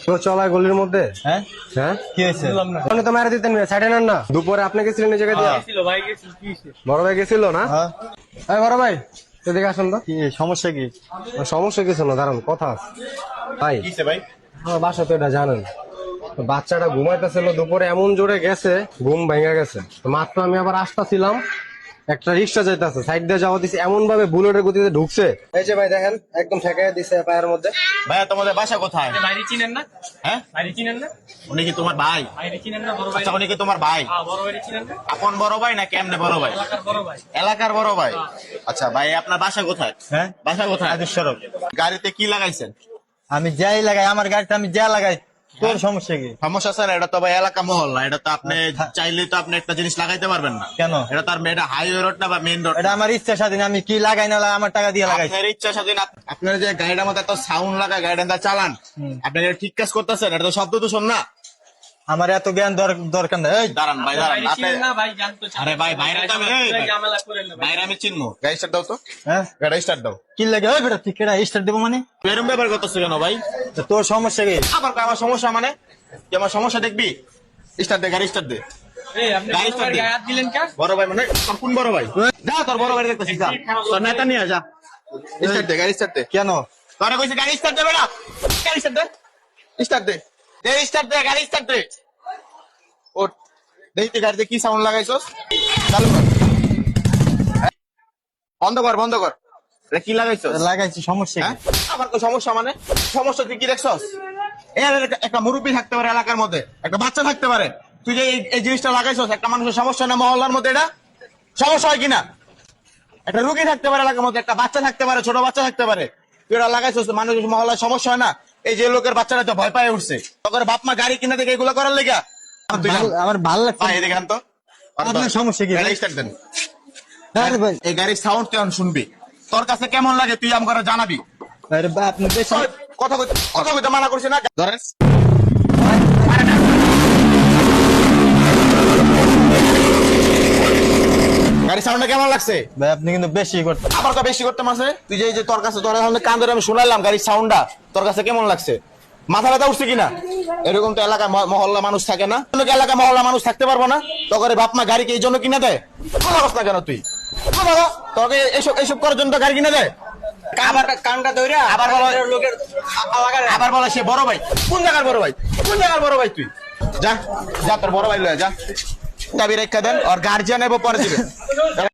তো চলা গলির মধ্যে হ্যাঁ হ্যাঁ কি হয়েছে? আপনি তো মারা দিতেন সাইডে নেন না দুপুরে আপনি গেছিলেন এই জায়গা দিয়ে বড় ভাই গেছিল না হ্যাঁ এই বড় ভাই এদিকে আসুন তো কি সমস্যা কি? সমস্যা কিছু না দাঁড়ান কথা আছে। ভাই ভাই আমার বাসা তো এটা জানেন তো বাচ্চাটা ঘুমাইতেছিল দুপুরে এমন জোরে গেছে ঘুম ভেঙে গেছে তো মাত্র আমি আবার আসতেছিলাম একটা রিক্সা যাইতেছে সাইড দিয়ে যাওয়া দিছে এমন ভাবে বুলেটের গতিতে ঢুকছে এই যে ভাই দেখেন একদম ঠেকাই দিছে পায়ের মধ্যে। ভাইয়া তোমাদের বাসা কোথায়? বাইরে চিনেন না? হ্যাঁ বাইরে চিনেন না? উনি কি তোমার ভাই? বাইরে চিনেন না? বড় ভাই? আচ্ছা উনি কি তোমার ভাই? হ্যাঁ, বড় ভাইরে চিনেন না? আপন বড় ভাই না কেমনে বড় ভাই? এলাকার বড় ভাই। এলাকার বড় ভাই। আচ্ছা ভাই আপনার বাসা কোথায়? হ্যাঁ বাসা কোথায়? সড়ক। গাড়িতে কি লাগাইছেন? আমি যাই লাগাই আমার গাড়িতে আমি যা লাগাই তোর সমস্যা কি? সমস্যা স্যার এটা তো ভাই এলাকা মহল্লা এটা তো আপনি চাইলে তো আপনি একটা জিনিস লাগাইতে পারবেন না। কেন? এটা তার এটা হাইওয়ে রোড না বা মেইন রোড? এটা আমার ইচ্ছা স্বাধীন আমি কি লাগাই না লাগাই আমার টাকা দিয়ে লাগাই। আপনার ইচ্ছা স্বাধীন আপনার যে গাড়িটার মধ্যে এত সাউন্ড লাগায় গাড়িটা চালান আপনি এটা ঠিক কাজ করতেছেন এটা তো শব্দ দূষণ না। আমার এত জ্ঞান দরকার নেই। এই দাঁড়ান ভাই দাঁড়ান বাইরে আপনি চিনেন না? ভাই জানতো চান। আরে ভাই বাইরে তো আমি এই ভাই, ঝামেলা করেন না ভাই। বাইরে আমি চিনবো গাড়ি স্টার্ট দাও তো হ্যাঁ গাড়ি স্টার্ট দাও। কি লাগে ওই বেটা তুই কেডা স্টার্ট দেবো মানে? এরকম ব্যাপার করতেছো কেন ভাই? তো তোর সমস্যা কি? আবার আমার সমস্যা মানে তুই আমার সমস্যা দেখবি স্টার্ট দে গাড়ি স্টার্ট দে। এই, আপনি গাড়ি বড় ভাইয়ের start গায়ে হাত দিলেন কেন? বড় ভাই মানে তোর কোন বড় ভাই? যা তোর বড় ভাই দেখতেছিস যা তোর নেতা নিয়ে যা স্টার্ট দে গাড়ি স্টার্ট দে। কেন? তোরা কইছে গাড়ি স্টার্ট দে বেটা গাড়ি start they start they they start দে গাড়ি স্টার্ট দে। ও দেখতে গাড়িতে কি সাউন্ড লাগাইছস চালু কর বন্ধ কর বন্ধ কর এটা কি লাগাইছস? লাগাইছি সমস্যা হ্যাঁ কি? আমার তো সমস্যা মানে সমস্যা তুই কি দেখছস? একটা মুরব্বী থাকতে পারে এলাকার মধ্যে একটা বাচ্চা থাকতে পারে তুই যে এই জিনিসটা লাগাইছস একটা মানুষের সমস্যা না মহল্লার মধ্যে এটা সমস্যা হয় কিনা? একটা রুগী থাকতে পারে এলাকার মধ্যে একটা বাচ্চা থাকতে পারে ছোট বাচ্চা থাকতে পারে তুই এটা লাগাইছস মানুষের মহল্লার সমস্যা হয় না? এই যে লোকের বাচ্চারা তো ভয় পায় উঠছে তখন বাপ মা গাড়ি কিনে দেখে এগুলো করার লেগা আমার ভাল লাগছে। ভাই এদিকে আন তো আপনার সমস্যা কি? গাড়ি স্টার্ট দেন। আরে ভাই এই গাড়ির সাউন্ড তুই শুনবি তোর কাছে কেমন লাগে তুই আমাকে জানাবি। আরে ভাই আপনি বেশি কথা কইতে মানা করছি না ধরেন গাড়ি সাউন্ড কেমন লাগছে? ভাই আপনি কিন্তু বেশি করতে আবার তো বেশি করতে মাসে তুই যে এই যে তোর কাছে তোর এখন কান ধরে আমি শুনাইলাম গাড়ির সাউন্ডটা তোর কাছে কেমন লাগছে? মাথা ব্যথা উঠছে কিনা? এরকম তো এলাকা মহল্লা মানুষ থাকে না এলাকা মহল্লা মানুষ থাকতে পারবো না তোর বাপ মা গাড়িকে এই জন্য কিনে দেয় কথা বলছ না কেন তুই? তোকে এইসব এইসব করার জন্য তো গাড়ি কিনে দেয় আবার কানটা ধরে আবার বলো লোকের আবার বলে সে বড় ভাই কোন জায়গার বড় ভাই কোন জায়গার বড় ভাই তুই যা যা তোর বড় ভাই লয়ে যা চাবি রেখা দেন আর গার্জিয়ান এবার পরে দিবে